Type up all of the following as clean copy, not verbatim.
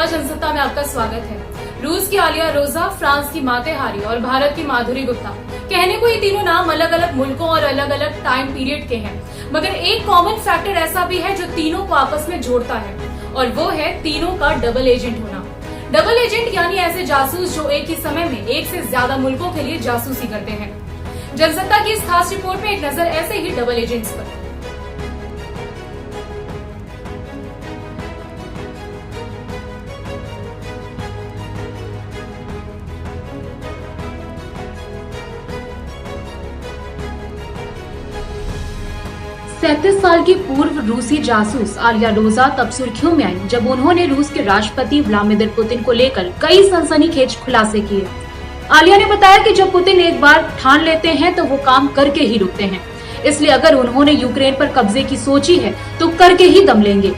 नमस्कार, जनसत्ता में आपका स्वागत है। रूस की आलिया रोजा, फ्रांस की मातेहारी और भारत की माधुरी गुप्ता। कहने को ये तीनों नाम अलग अलग मुल्कों और अलग अलग टाइम पीरियड के हैं, मगर एक कॉमन फैक्टर ऐसा भी है जो तीनों को आपस में जोड़ता है, और वो है तीनों का डबल एजेंट होना। डबल एजेंट यानी ऐसे जासूस जो एक ही समय में एक से ज्यादा मुल्कों के लिए जासूसी करते हैं। जनसत्ता की इस खास रिपोर्ट में एक नजर ऐसे ही डबल एजेंट्स पर। सैंतीस साल की पूर्व रूसी जासूस आलिया रोजा तब सुर्खियों में आई जब उन्होंने रूस के राष्ट्रपति व्लादिमीर पुतिन को लेकर कई सनसनीखेज खुलासे किए। आलिया ने बताया कि जब पुतिन एक बार ठान लेते हैं तो वो काम करके ही रुकते हैं, इसलिए अगर उन्होंने यूक्रेन पर कब्जे की सोची है तो करके ही दम लेंगे।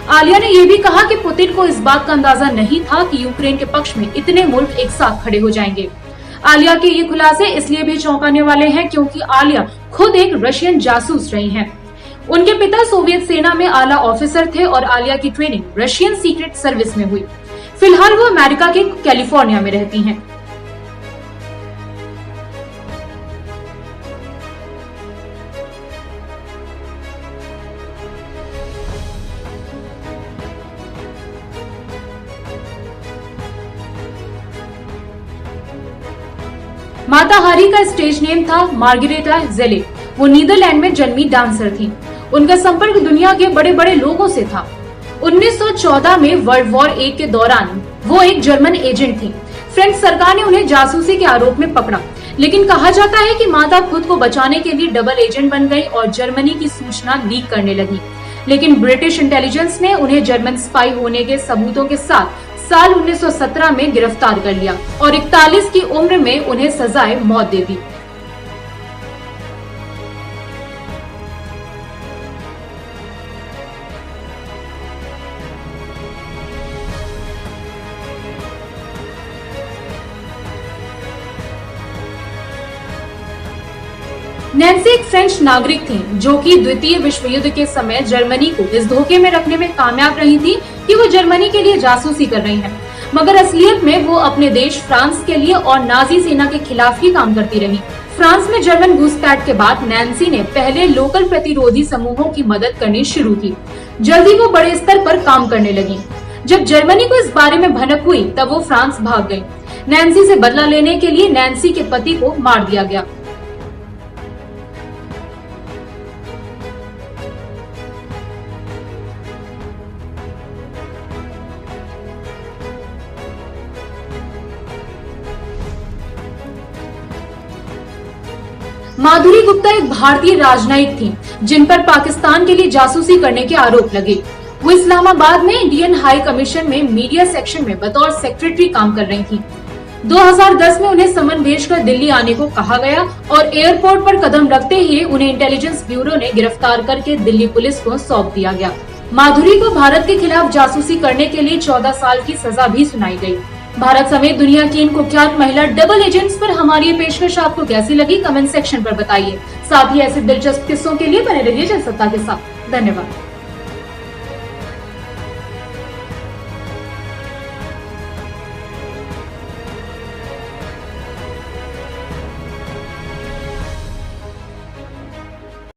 आलिया ने ये भी कहा कि पुतिन को इस बात का अंदाजा नहीं था कि यूक्रेन के पक्ष में इतने मुल्क एक साथ खड़े हो जाएंगे। आलिया के ये खुलासे इसलिए भी चौंकाने वाले हैं क्योंकि आलिया खुद एक रशियन जासूस रही हैं। उनके पिता सोवियत सेना में आला ऑफिसर थे और आलिया की ट्रेनिंग रशियन सीक्रेट सर्विस में हुई। फिलहाल वो अमेरिका के कैलिफोर्निया में रहती हैं। माताहारी का स्टेज नेम था मार्गरेटा जेले। वो नीदरलैंड में जन्मी डांसर थी। उनका संपर्क दुनिया के बड़े बड़े लोगों से था। 1914 में वर्ल्ड वॉर 1 के दौरान वो एक जर्मन एजेंट थी। फ्रेंच सरकार ने उन्हें जासूसी के आरोप में पकड़ा, लेकिन कहा जाता है कि माता खुद को बचाने के लिए डबल एजेंट बन गई और जर्मनी की सूचना लीक करने लगी। लेकिन ब्रिटिश इंटेलिजेंस ने उन्हें जर्मन स्पाई होने के सबूतों के साथ साल 1917 में गिरफ्तार कर लिया और 41 की उम्र में उन्हें सजाए मौत दे दी। नैन्सी एक फ्रेंच नागरिक थी जो कि द्वितीय विश्व युद्ध के समय जर्मनी को इस धोखे में रखने में कामयाब रही थी कि वो जर्मनी के लिए जासूसी कर रही हैं, मगर असलियत में वो अपने देश फ्रांस के लिए और नाजी सेना के खिलाफ ही काम करती रही। फ्रांस में जर्मन घुसपैठ के बाद नैन्सी ने पहले लोकल प्रतिरोधी समूहों की मदद करनी शुरू की। जल्दी वो बड़े स्तर पर काम करने लगी। जब जर्मनी को इस बारे में भनक हुई तब वो फ्रांस भाग गयी। नैन्सी से बदला लेने के लिए नैन्सी के पति को मार दिया गया। माधुरी गुप्ता एक भारतीय राजनयिक थी जिन पर पाकिस्तान के लिए जासूसी करने के आरोप लगे। वो इस्लामाबाद में इंडियन हाई कमीशन में मीडिया सेक्शन में बतौर सेक्रेटरी काम कर रही थी। 2010 में उन्हें समन भेजकर दिल्ली आने को कहा गया और एयरपोर्ट पर कदम रखते ही उन्हें इंटेलिजेंस ब्यूरो ने गिरफ्तार करके दिल्ली पुलिस को सौंप दिया गया। माधुरी को भारत के खिलाफ जासूसी करने के लिए 14 साल की सजा भी सुनाई गयी। भारत समेत दुनिया की इन कुख्यात महिला डबल एजेंट्स पर हमारी ये पेशकश आपको कैसी लगी, कमेंट सेक्शन पर बताइए। साथ ही ऐसे दिलचस्प किस्सों के लिए बने रहिए जनसत्ता के साथ। धन्यवाद।